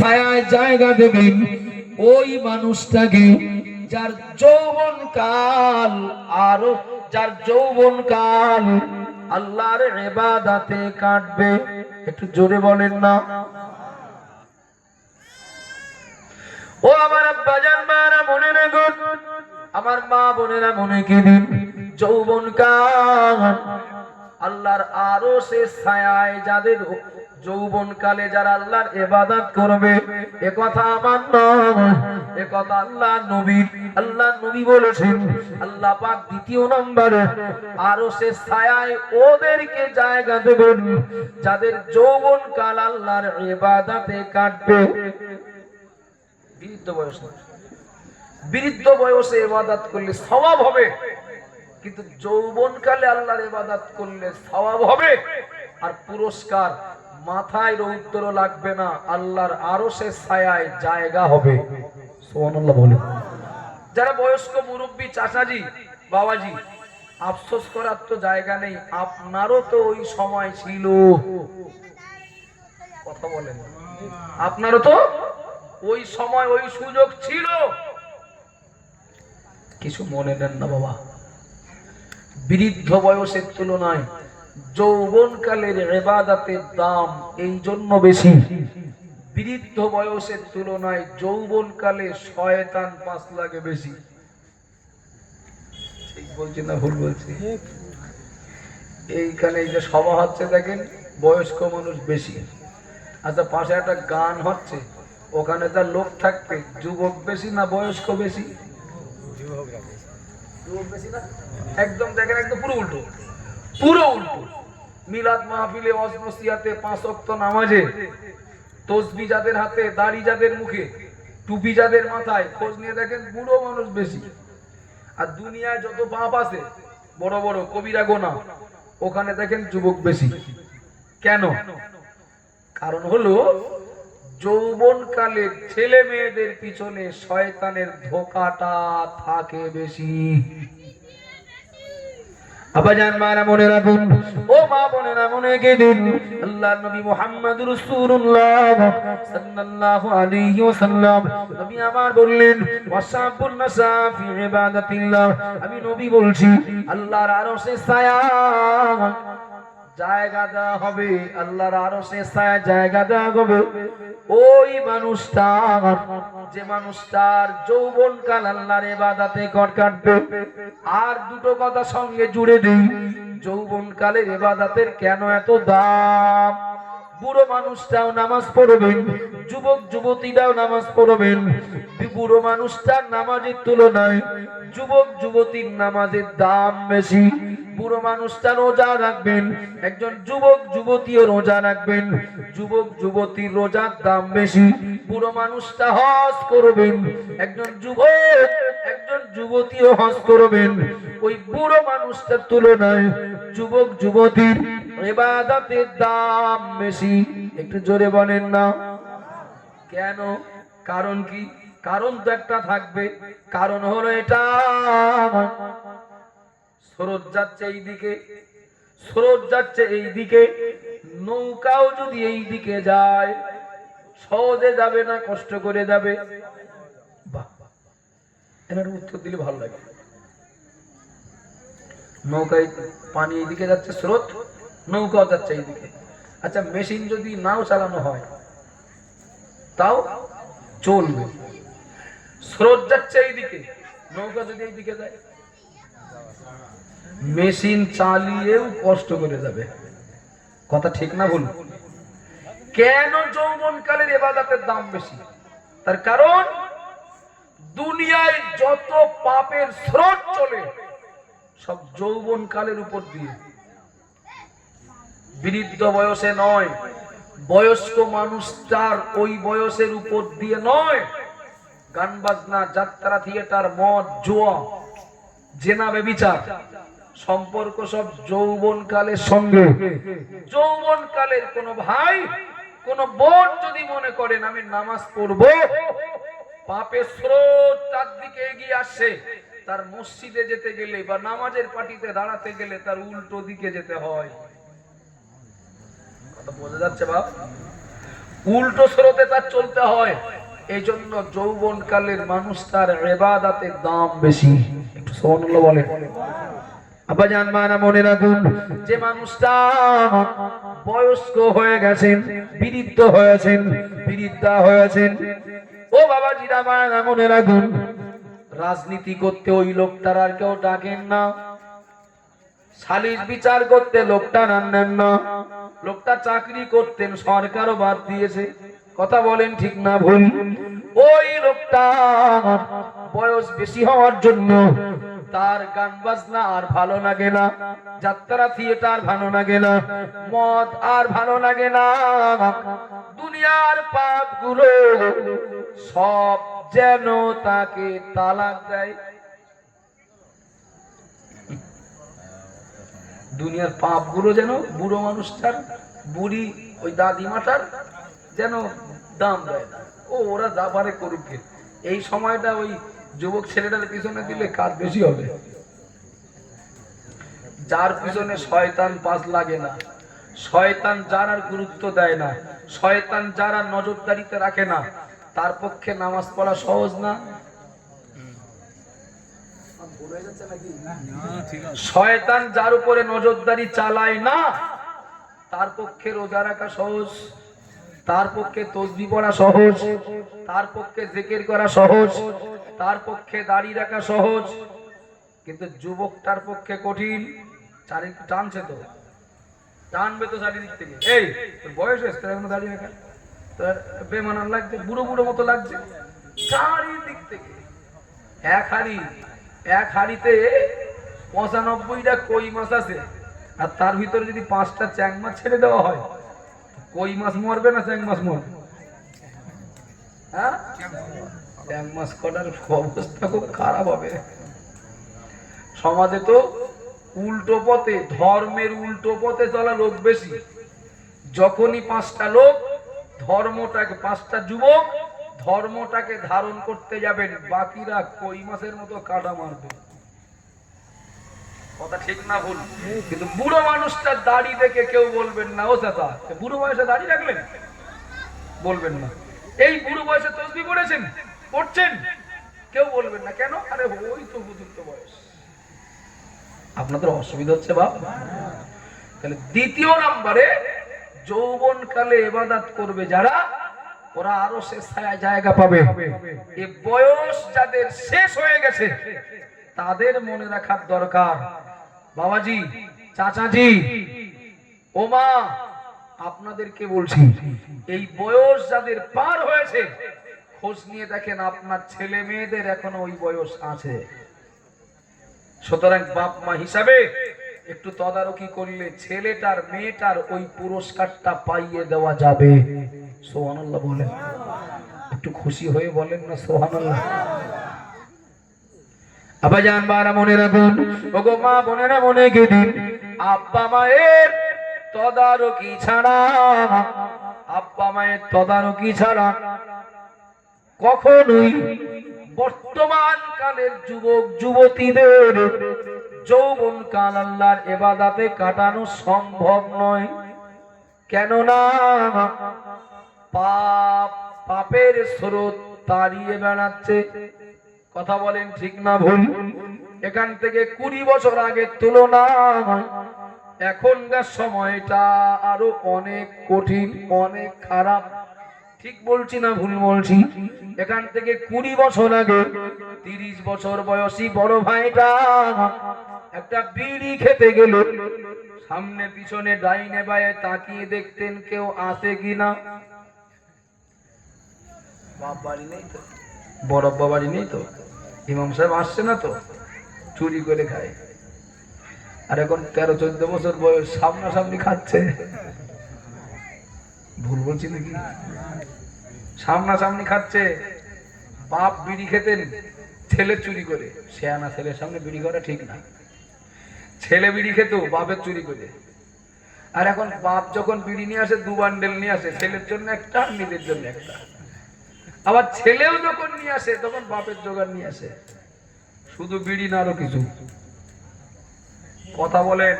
ছায়ায় জায়গা দেবেন ওই মানুষটাকে যার যৌবন কাল আল্লাহর ইবাদতে কাটবে। একটু জোরে বলেন না। ও আমার আব্বাজান মারা মনে রাখুন, আমার মা বোনেরা মনে কিদিন যৌবন কাল আল্লাহর আরশের ছায়ায় যাদের যৌবন কালে যারা আল্লাহর ইবাদত করবে, এ কথা আমার নয়, এ কথা আল্লাহ নবী বলেছেন। আল্লাহ পাক দ্বিতীয় নম্বরে আরশের ছায়ায় ওদেরকে জায়গা দেবেন যাদের যৌবন কাল আল্লাহর ইবাদতে কাটবে। বৃদ্ধ বয়সে ইবাদত করলে সওয়াব হবে, কিন্তু যৌবন কালে আল্লাহর ইবাদত করলে সওয়াব হবে আর পুরস্কার, মাথায় রৌদ্র লাগবে না, আল্লাহর আরশের ছায়ায় জায়গা হবে। সুবহানাল্লাহ বলেন। যারা বয়স্ক মুরব্বী চাচাজি বাবাজি, আফসোস করার তো জায়গা নেই, আপনারও তো ওই সময় ছিল। কথা বলেন, আপনারও তো ওই সময় ওই সুযোগ ছিল। কিছু মনে নেন না বাবা, বৃদ্ধ বয়সের তুলনায় যৌবন কালের ইবাদতের দাম এই জন্য বেশি। বৃদ্ধ বয়সের তুলনায় যৌবন কালে শয়তান 5 লাগে বেশি। ঠিক বলছি না ভুল বলছি? এইখানে এই যে সভা হচ্ছে দেখেন, বয়স্ক মানুষ বেশি। আচ্ছা, পাশে একটা গান হচ্ছে, ওখানে তার লোক থাকবে, যুবক বেশি না বয়স্ক বেশি? যুবক বেশি না? একদম দেখেন, একদম পুরো উল্টো, পুরো উল্টো। মিলাদ মাহফিলে, ওয়াজ নসিহতে, 5 ওয়াক্ত নামাজে, তসবি যাদের হাতে, দাড়ি যাদের মুখে, টুপি যাদের মাথায়, খোঁজ নিয়ে দেখেন বুড়ো মানুষ বেশি। আর দুনিয়ায় যত পাপ আছে বড় বড় কবিরা গোনা, ওখানে দেখেন যুবক বেশি। কেন? কারণ হলো যৌবন কালে ছেলে মেয়েদের পিছনে শয়তানের ধোঁকাটা থাকে বেশি। আবাজান মারা মনে রাখুন, ও মা বোনেরা মনে গেদিন আল্লাহর নবী মুহাম্মদুর রাসূলুল্লাহ সাল্লাল্লাহু আলাইহি ওয়াসাল্লাম নবী আমার বললেন, ওয়াসাবুন নাসা ফি ইবাদাতিল্লাহ, আমি নবী বলছি আল্লাহর আরশের ছায়া জায়গা দেওয়া হবে, আল্লাহর আরশের ছায়া জায়গা দেওয়া হবে ওই মানুষটা, যে মানুষটার যৌবন কাল আল্লাহর ইবাদতে কাটবে। আর দুটো কথা সঙ্গে জুড়ে দিই, যৌবন কালের ইবাদতের কেন এত দাম? বুড়ো মানুষটাও নামাজ পড়বেন, যুবক যুবতীরাও নামাজ পড়বেন। বুড়ো মানুষটার নামাজের তুলনায় যুবক যুবতীর নামাজের দাম বেশি। বুড়ো মানুষটা রোজা রাখবেন, একজন যুবক যুবতীও রোজা রাখবেন, যুবক যুবতীর রোজার দাম বেশি। বুড়ো মানুষটা হজ করবেন, একজন যুবক একজন যুবতীও হজ করবেন। ওই বুড়ো মানুষটার তুলনায় যুবক যুবতীর ইবাদতের দাম বেশি। একটু জোরে বলেন না কেন? কারণ কি? কারণ তো একটা থাকবে, কারণ হলো এটা, স্রোত যাচ্ছে এইদিকে, স্রোত যাচ্ছে এইদিকে, নৌকাও যদি এইদিকে যায় সহজে যাবে না কষ্ট করে যাবে? বাহ, এনার উত্তর দিলে ভালো লাগে। নৌকায় পানি এইদিকে যাচ্ছে, স্রোত, নৌকাও যাচ্ছে এইদিকে। আচ্ছা, মেশিন যদি নাও চালানো হয় তাও চলবে, স্রোত যাচ্ছে এইদিকে, নৌকা যদি এইদিকে যায়, মেশিন চালিয়েও কষ্ট করে যাবে। কথা ঠিক না ভুল? কেন যৌবন কালের ইবাদতের দাম বেশি? তার কারণ দুনিয়ায় যত পাপের স্রোত চলে সব যৌবন কালের উপর দিয়ে। বৃদ্ধ বয়সে নয়, বয়স্ক মানুষটার ওই বয়সের উপর দিয়ে নয়। গান বাজনা, যাত্রা, থিয়েটার, মদ, জুয়া, জেনা, ব্যভিচার, সম্পর্ক সব যৌবন কালের সঙ্গে। যৌবন কালের কোন ভাই কোন বোন যদি মনে করেন আমি নামাজ পড়বো, পাপের স্রোত তার দিকে এগিয়ে আসছে, তার মসজিদে যেতে গেলে বা নামাজের পাটিতে দাঁড়াতে গেলে তার উল্টো দিকে যেতে হয়। কথা বোঝা যাচ্ছে বাপ? উল্টো স্রোতে তার চলতে হয়। এই জন্য যৌবনকালের মানুষটার ইবাদতের দাম বেশি। একটু সুবহানাল্লাহ বলেন। আব্বাজান মানা মনে রাখুন, যে মানুষটা বয়স্ক হয়ে গেছেন, বৃদ্ধ হয়েছেন, বৃদ্ধা হয়েছেন, ও বাবাজিরা মানা মনে রাখুন, রাজনীতি করতে ওই লোকটার আর কেউ ডাকেন না, সালিশ বিচার করতে লোকটা আনেন না, লোকটা চাকরি করতেন সরকারও বাদ দিয়েছে। কথা বলেন ঠিক না ভুল? ওই লোকটা বয়স বেশি হওয়ার জন্য তার গান বাজনা আর ভালো লাগে না, যাত্রা থিয়েটার ভালো লাগে না, মদ আর ভালো লাগে না, দুনিয়ার পাপ গুলো সব যেন তাকে তালাক দেয়। দুনিয়ার পাপ গুলো যেন বুড়ো মানুষটার, বুড়ি ওই দাদিমাটার যেন দাম দেয় না। ও ওরা যা পারে করুক। এই সময়টা ওই যুবক ছেলেটার পিছনে দিলে কাজ বেশি হবে। যার পিছনে শয়তান পাশ লাগে না, শয়তান যার আর গুরুত্ব দেয় না, শয়তান যার আর নজরদারিতে রাখে না, তার পক্ষে নামাজ পড়া সহজ না। শয়তান যার উপরে নজরদারি চালায় না, তার পক্ষে রোজা রাখা সহজ, তার পক্ষে তাসবিহ পড়া সহজ, তার পক্ষে জিকির করা সহজ, তার পক্ষে দাড়ি রাখা সহজ। কিন্তু যুবকটার পক্ষে কঠিন। চারিদিক টানছে তো, টানবে তো চারিদিক থেকে। এই বয়স হয়েছে তোর এখনো দাড়ি রাখা, তোর বেমানান লাগছে, বুড়ো বুড়ো মতো লাগছে চারিদিক থেকে। এক হাড়িতে 95টা কই মাছ আছে, আর তার ভিতরে যদি 5টা চ্যাং মাছ ছেড়ে দেওয়া হয়, কই মাছ মরবে না চ্যাং মাছ মরবে? হ্যাঁ, চ্যাং মাছ কটার অবস্থা খুব খারাপ হবে। সমাজে তো উল্টো পথে, ধর্মের উল্টো পথে চলা লোক বেশি। যখনই 5টা লোক ধর্মটাকে, 5টা যুবক ধর্মটাকে ধারণ করতে যাবেন, বাকিরা কই মাছের মতো কাটা মারবে। কথা ঠিক না ভুল? কিন্তু বুড়ো মানুষটার দাড়ি দেখে কেউ বলবেন না, ও চাচা বুড়ো বয়সে দাড়ি রাখলেন, বলবেন না। এই বুড়ো বয়সে তাসবিহ পড়েছেন, পড়ছেন, কেউ বলবেন না। কেন? আরে ওই তো বুঝুক্ত বয়স। আপনাদের অসুবিধা হচ্ছে বাপ। তাহলে দ্বিতীয় নম্বরে, যৌবনকালে ইবাদত করবে যারা, ওরা আরো শেষ জায়গা পাবে। এই বয়স যাদের শেষ হয়ে গেছে তাদের মনে রাখার দরকার। বাবাজি, চাচাজি, ও মা, আপনাদেরকে বলছি, এই বয়স যাদের পার হয়েছে, খোঁজ নিয়ে দেখেন আপনার ছেলে মেয়েদের এখনো ওই বয়স আছে। সুতরাং বাপ মা হিসাবে একটু তদারকি করলে ছেলেটার মেয়েটার ওই পুরস্কারটা পাইয়ে দেওয়া যাবে। সুবহানাল্লাহ বলেন। একটু খুশি হয়ে বলেন না সুবহানাল্লাহ। আব্বাজান বারা মনে রাখুন, ওগো মা বোনেরা মনে গেদিন, আব্বা মায়ের তদারকি ছাড়া, আব্বা মায়ের তদারকি ছাড়া কখনোই বর্তমান কালের যুবক যুবতীদের যৌবন কাল আল্লাহর ইবাদতে কাটানো সম্ভব নয়। কেননা পাপের স্রোত তাড়িয়ে বেড়াচ্ছে। কথা বলেন ঠিক না ভুল? এখান থেকে 20 বছর আগের তুলনায় এখনকার সময়টা আরো অনেক কঠিন, অনেক খারাপ। ঠিক বলছি না ভুল বলছি? এখান থেকে 20 বছর আগে 30 বছর বয়সী বড় ভাইটা একটা বিড়ি খেতে গেল, সামনে পিছনে ডাইনে বায়ে তাকিয়ে দেখতেন কেউ আসে কিনা। বাপ বাড়ি নেই তো, বড় বাড়ি নেই তো, ইমাম সাহেব আসছে না তো, চুরি করে খায়। আর এখন 13-14 বছর বয়স, সামনাসামনি খাচ্ছে। ভুল বলছি নাকি? সামনাসামনি খাচ্ছে। বাপ বিড়ি খেতেন, ছেলে চুরি করে। শেয়ানা ছেলের সামনে বিড়ি করা ঠিক না। ছেলে বিড়ি খেত বাপের চুরি করে। আর এখন বাপ যখন বিড়ি নিয়ে আসে 2 বান্ডেল নিয়ে আসে, ছেলের জন্য একটা, নিজের জন্য একটা। আবার ছেলেও যখন নিয়ে আসে তখন বাপের জোগাড় নিয়ে আসে। শুধু বিড়ি না আরো কিছু? কথা বলেন,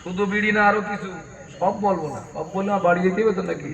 শুধু বিড়ি না আরো কিছু? সব বলবো না, সব বললে বাড়ি যেতে হবে তো নাকি?